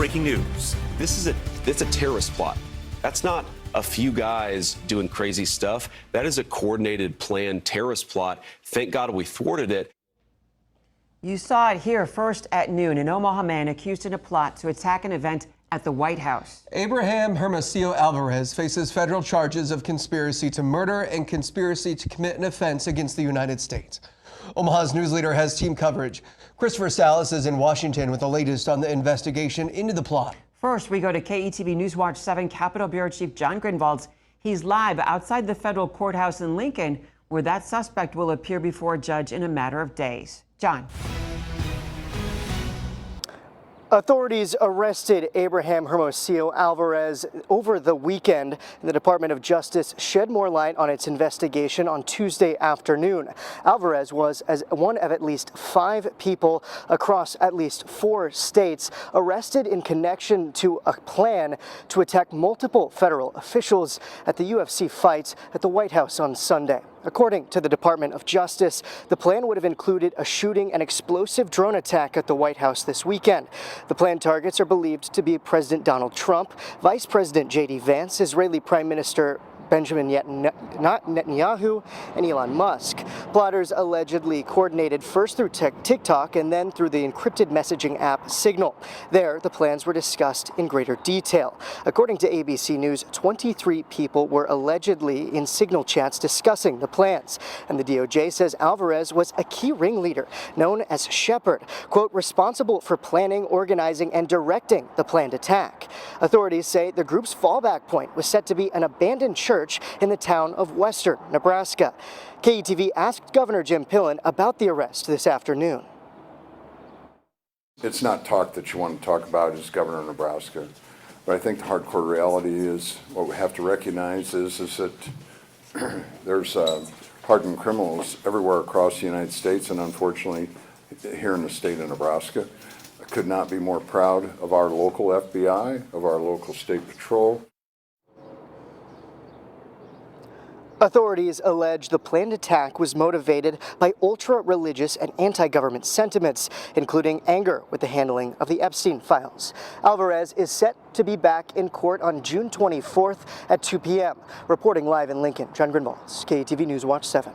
breaking news. It's a terrorist plot. That's not a few guys doing crazy stuff. That is a coordinated, planned terrorist plot. Thank God we thwarted it. You saw it here first at noon. An Omaha man accused in a plot to attack an event at the White House. Abraham Hermosillo Alvarez faces federal charges of conspiracy to murder and conspiracy to commit an offense against the United States. Omaha's news leader has team coverage. Christopher Salas is in Washington with the latest on the investigation into the plot. First, we go to KETV Newswatch 7 Capitol Bureau Chief John Grunwald. He's live outside the federal courthouse in Lincoln, where that suspect will appear before a judge in a matter of days. John. Authorities arrested Abraham Hermosillo Alvarez over the weekend. The Department of Justice shed more light on its investigation on Tuesday afternoon. Alvarez was one of at least 5 people across at least 4 states arrested in connection to a plan to attack multiple federal officials at the UFC fight at the White House on Sunday. According to the Department of Justice, the plan would have included a shooting and explosive drone attack at the White House this weekend. The planned targets are believed to be President Donald Trump, Vice President J.D. Vance, Israeli Prime Minister Benjamin Netanyahu, and Elon Musk. Plotters allegedly coordinated first through TikTok and then through the encrypted messaging app Signal. There, the plans were discussed in greater detail. According to ABC News, 23 people were allegedly in Signal chats discussing the plans. And the DOJ says Alvarez was a key ringleader known as Shepherd, quote, responsible for planning, organizing, and directing the planned attack. Authorities say the group's fallback point was set to be an abandoned church in the town of Western, Nebraska. KETV asked Governor Jim Pillen about the arrest this afternoon. It's not talk that you want to talk about as governor of Nebraska, but I think the hardcore reality is what we have to recognize is that there's hardened criminals everywhere across the United States, and unfortunately here in the state of Nebraska. I could not be more proud of our local FBI, of our local state patrol. Authorities allege the planned attack was motivated by ultra-religious and anti-government sentiments, including anger with the handling of the Epstein files. Alvarez is set to be back in court on June 24th at 2 p.m. Reporting live in Lincoln, John Grunwald, KETV News Watch 7.